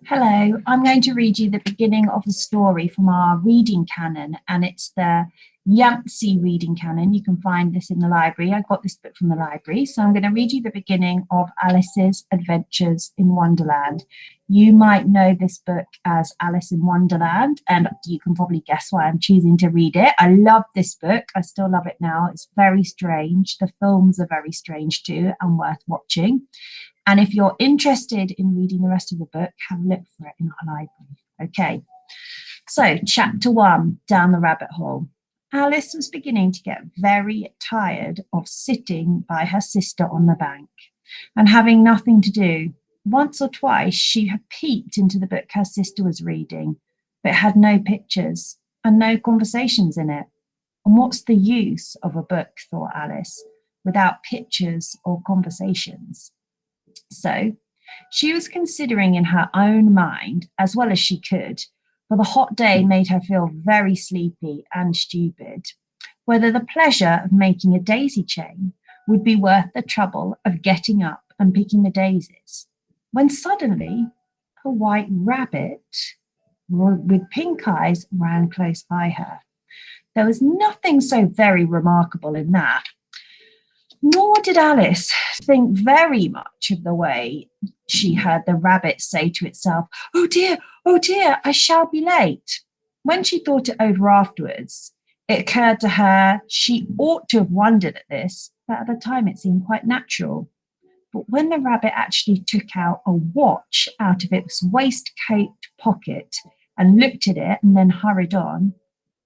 Hello, I'm going to read you the beginning of the story from our reading canon, and it's the Yancey reading canon. You can find this in the library. I got this book from the library, so I'm going to read you the beginning of Alice's Adventures in Wonderland. You might know this book as Alice in Wonderland, and you can probably guess why I'm choosing to read it. I love this book. I still love it now. It's very strange. The films are very strange too and worth watching. And if you're interested in reading the rest of the book, have a look for it in our library. Okay, so chapter 1, Down the Rabbit Hole. Alice was beginning to get very tired of sitting by her sister on the bank and having nothing to do. Once or twice she had peeped into the book her sister was reading, but it had no pictures and no conversations in it. And what's the use of a book, thought Alice, without pictures or conversations? So she was considering in her own mind, as well as she could, for the hot day made her feel very sleepy and stupid, whether the pleasure of making a daisy chain would be worth the trouble of getting up and picking the daisies, when suddenly a white rabbit with pink eyes ran close by her. There was nothing so very remarkable in that. Nor did Alice think very much of the way she heard the rabbit say to itself, oh dear, I shall be late." When she thought it over afterwards, it occurred to her she ought to have wondered at this, but at the time it seemed quite natural. But when the rabbit actually took out a watch out of its waistcoat pocket and looked at it and then hurried on,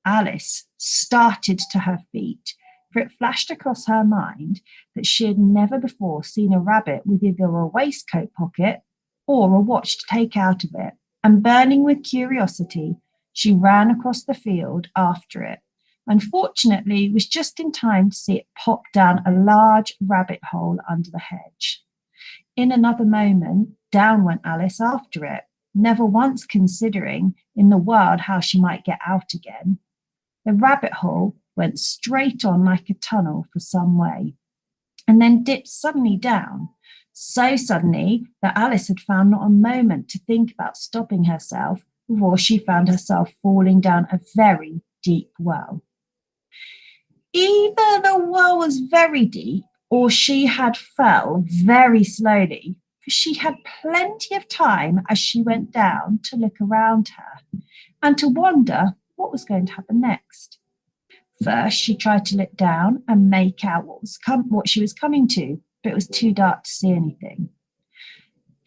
Alice started to her feet, for it flashed across her mind that she had never before seen a rabbit with either a waistcoat pocket or a watch to take out of it, and burning with curiosity, she ran across the field after it, and fortunately was just in time to see it pop down a large rabbit hole under the hedge. In another moment, down went Alice after it, never once considering in the world how she might get out again. The rabbit hole went straight on like a tunnel for some way, and then dipped suddenly down, so suddenly that Alice had found not a moment to think about stopping herself before she found herself falling down a very deep well. Either the well was very deep, or she had fell very slowly, for she had plenty of time as she went down to look around her and to wonder what was going to happen next. First, she tried to look down and make out what she was coming to, but it was too dark to see anything.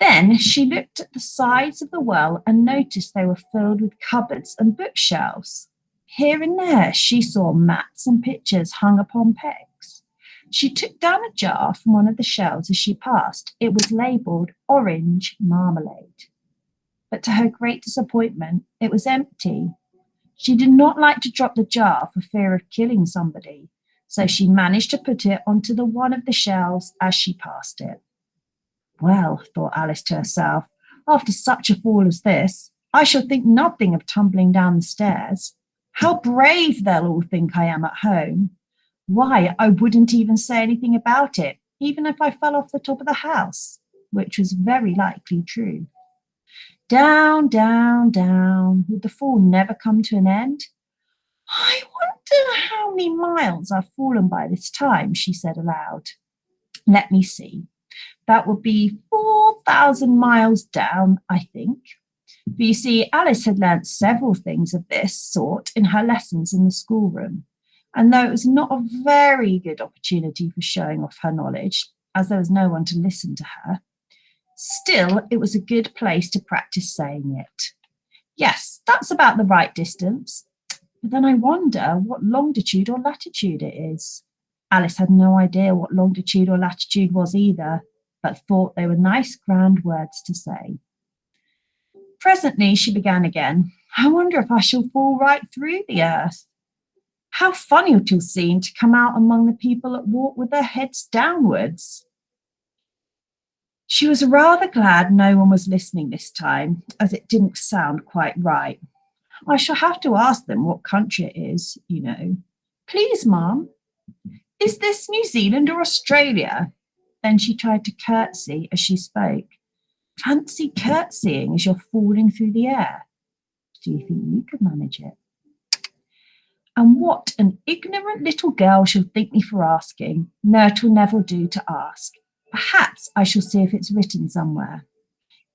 Then she looked at the sides of the well and noticed they were filled with cupboards and bookshelves. Here and there she saw mats and pictures hung upon pegs. She took down a jar from one of the shelves as she passed. It was labelled orange marmalade. But to her great disappointment, it was empty. She did not like to drop the jar for fear of killing somebody, so she managed to put it onto one of the shelves as she passed it. Well, thought Alice to herself, after such a fall as this, I shall think nothing of tumbling down the stairs. How brave they'll all think I am at home. Why, I wouldn't even say anything about it, even if I fell off the top of the house, which was very likely true. Down, down, down. Would the fall never come to an end? I wonder how many miles I've fallen by this time, she said aloud. Let me see. That would be 4,000 miles down, I think. But you see, Alice had learnt several things of this sort in her lessons in the schoolroom, and though it was not a very good opportunity for showing off her knowledge, as there was no one to listen to her, still, it was a good place to practice saying it. Yes, that's about the right distance. But then I wonder what longitude or latitude it is. Alice had no idea what longitude or latitude was either, but thought they were nice, grand words to say. Presently she began again. I wonder if I shall fall right through the earth. How funny it will seem to come out among the people that walk with their heads downwards. She was rather glad no one was listening this time, as it didn't sound quite right. I shall have to ask them what country it is, you know. Please, Mum, is this New Zealand or Australia? Then she tried to curtsy as she spoke. Fancy curtsying as you're falling through the air. Do you think you could manage it? And what an ignorant little girl she'll think me for asking. No, it'll never do to ask. Perhaps I shall see if it's written somewhere.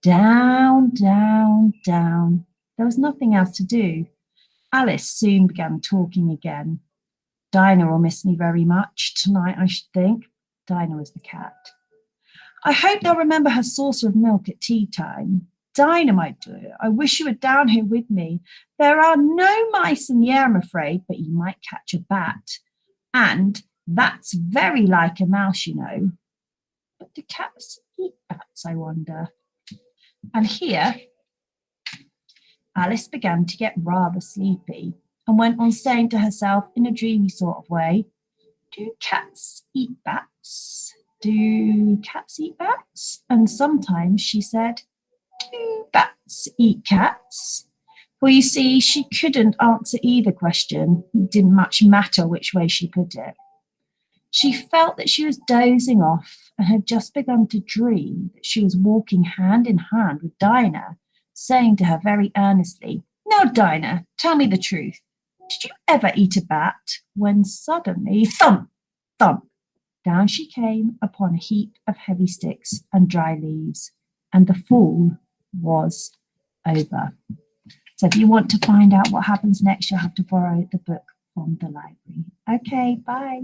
Down, down, down. There was nothing else to do. Alice soon began talking again. Dinah will miss me very much tonight, I should think. Dinah was the cat. I hope they'll remember her saucer of milk at tea time. Dinah might do it. I wish you were down here with me. There are no mice in the air, I'm afraid, but you might catch a bat. And that's very like a mouse, you know. But do cats eat bats, I wonder? And here, Alice began to get rather sleepy and went on saying to herself in a dreamy sort of way, do cats eat bats? Do cats eat bats? And sometimes she said, do bats eat cats? Well, you see, she couldn't answer either question. It didn't much matter which way she put it. She felt that she was dozing off and had just begun to dream that she was walking hand in hand with Dinah, saying to her very earnestly, now, Dinah, tell me the truth. Did you ever eat a bat? When suddenly, thump, thump, down she came upon a heap of heavy sticks and dry leaves, and the fall was over. So if you want to find out what happens next, you'll have to borrow the book from the library. Okay, bye.